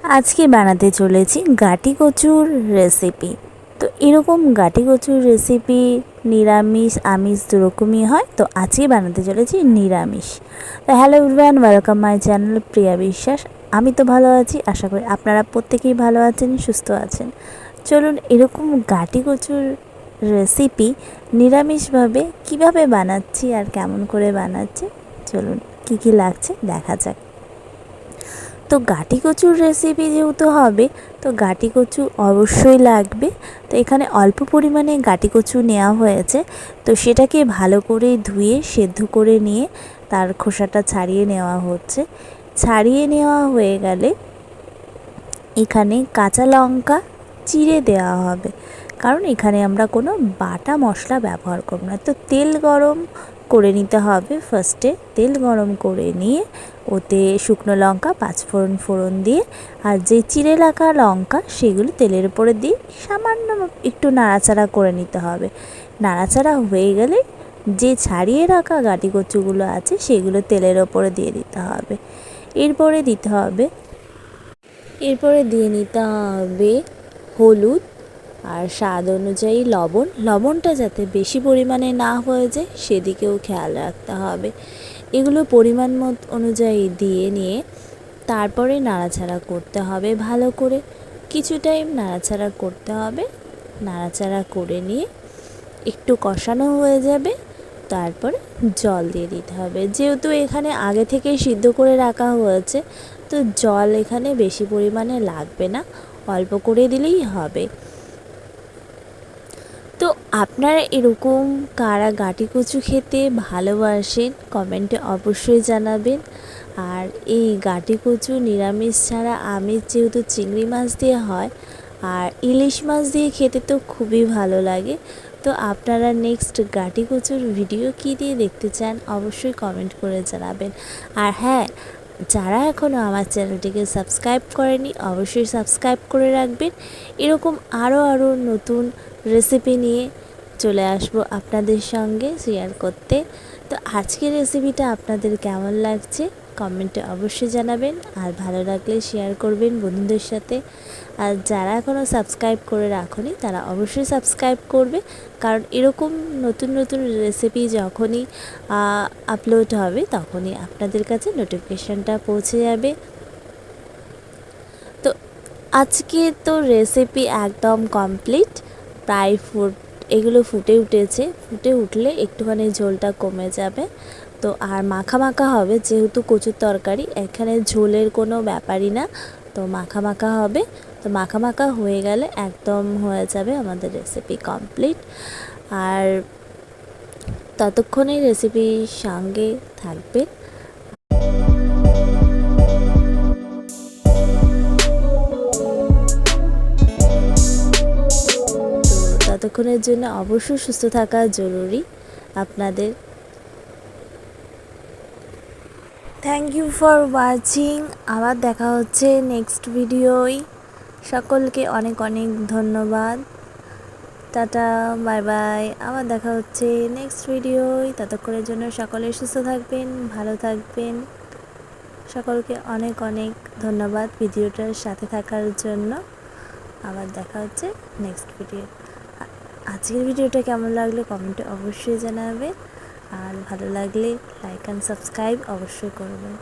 আজকে বানাতে চলেছি গাটি কচুর রেসিপি। তো এরকম গাটি কচুর রেসিপি নিরামিষ আমিষ দুরকমই হয়, তো আজকে বানাতে চলেছি নিরামিষ। তো hello everyone, welcome my channel Priya Biswas. আমি তো ভালো আছি, আশা করি আপনারা প্রত্যেকেই ভালো আছেন, সুস্থ আছেন। চলুন এরকম গাটি কচুর রেসিপি নিরামিষভাবে কিভাবে বানাচ্ছি আর কেমন করে বানাচ্ছি, চলুন কী কী লাগছে দেখা যাক। তো গাটি কচুর রেসিপি যেহেতু হবে, তো গাটি কচু অবশ্যই লাগবে। তো এখানে অল্প পরিমাণে গাটি কচু নেওয়া হয়েছে, তো সেটাকে ভালো করে ধুয়ে সেদ্ধ করে নিয়ে তার খোসাটা ছাড়িয়ে নেওয়া হচ্ছে। ছাড়িয়ে নেওয়া হয়ে গেলে এখানে কাঁচা লঙ্কা চিড়ে দেওয়া হবে, কারণ এখানে আমরা কোনো বাটা মশলা ব্যবহার করব না। তো তেল গরম করে নিতে হবে। ফার্স্টে তেল গরম করে নিয়ে ওতে শুকনো লঙ্কা ফোড়ন দিয়ে আর যে চিড়ে রাখা লঙ্কা সেগুলো তেলের উপরে দিয়ে সামান্য একটু নাড়াচাড়া করে নিতে হবে। নাড়াচাড়া হয়ে গেলে যে ছাড়িয়ে রাখা গাটি কচুগুলো আছে সেগুলো তেলের ওপরে দিয়ে দিতে হবে। এরপরে দিয়ে নিতে হবে হলুদ আর স্বাদ অনুযায়ী লবণটা যাতে বেশি পরিমাণে না হয়ে যায় সেদিকেও খেয়াল রাখতে হবে। এগুলো পরিমাণ অনুযায়ী দিয়ে নিয়ে তারপরে নাড়াচাড়া করতে হবে ভালো করে। কিছু টাইম নাড়াচাড়া করতে হবে। নাড়াচাড়া করে নিয়ে একটু কষানো হয়ে যাবে, তারপরে জল দিয়ে দিতে হবে। যেহেতু এখানে আগে থেকেই সিদ্ধ করে রাখা হয়েছে, তো জল এখানে বেশি পরিমাণে লাগবে না, অল্প করে দিলেই হবে। তো আপনারা এরকম কারা গাটি কচু খেতে ভালোবাসেন কমেন্টে অবশ্যই জানাবেন। আর এই গাটি কচু নিরামিষ ছাড়া আমিষ যেহেতু চিংড়ি মাছ দিয়ে হয় আর ইলিশ মাছ দিয়ে খেতে তো খুবই ভালো লাগে। তো আপনারা নেক্সট গাটি কচুর ভিডিও কী দিয়ে দেখতে চান অবশ্যই কমেন্ট করে জানাবেন। আর হ্যাঁ, যারা এখনও আমার চ্যানেলটিকে সাবস্ক্রাইব করেনি অবশ্যই সাবস্ক্রাইব করে রাখবেন। এরকম আরও নতুন রেসিপি নিয়ে চলে আসবো আপনাদের সঙ্গে শেয়ার করতে। তো আজকের রেসিপিটা আপনাদের কেমন লাগছে কমেন্টে অবশ্যই জানাবেন, আর ভালো লাগলে শেয়ার করবেন বন্ধুদের সাথে। আর যারা এখনও সাবস্ক্রাইব করে রাখেনি তারা অবশ্যই সাবস্ক্রাইব করবে, কারণ এরকম নতুন রেসিপি যখনই আপলোড হবে তখনই আপনাদের কাছে নোটিফিকেশানটা পৌঁছে যাবে। তো আজকে তো রেসিপি একদম কমপ্লিট, প্রায় এগুলো ফুটে উঠেছে। ফুটে উঠলে একটুখানি ঝোলটা কমে যাবে। তো আর মাখা মাখা হবে, যেহেতু কচুর তরকারি এখানে ঝোলের কোনো ব্যাপারই না, তো মাখা মাখা হবে। তো মাখা মাখা হয়ে গেলে একদম হয়ে যাবে আমাদের রেসিপি কমপ্লিট। আর ততক্ষণে রেসিপির সঙ্গে থাকবে। ততক্ষণের জন্য অবশ্যই সুস্থ থাকা জরুরি আপনাদের। Thank you for watching. আবার দেখা হচ্ছে নেক্সট ভিডিওয়। সকলকে অনেক ধন্যবাদ। টাটা, বাই বাই। আবার দেখা হচ্ছে নেক্সট ভিডিওয়। ততক্ষণের জন্য সকলে সুস্থ থাকবেন, ভালো থাকবেন। সকলকে অনেক ধন্যবাদ ভিডিওটার সাথে থাকার জন্য। আবার দেখা হচ্ছে নেক্সট ভিডিও। আজকের ভিডিওটা কেমন লাগলো কমেন্টে অবশ্যই জানাবে, আর ভালো লাগলে লাইক অ্যান্ড সাবস্ক্রাইব অবশ্যই করবেন।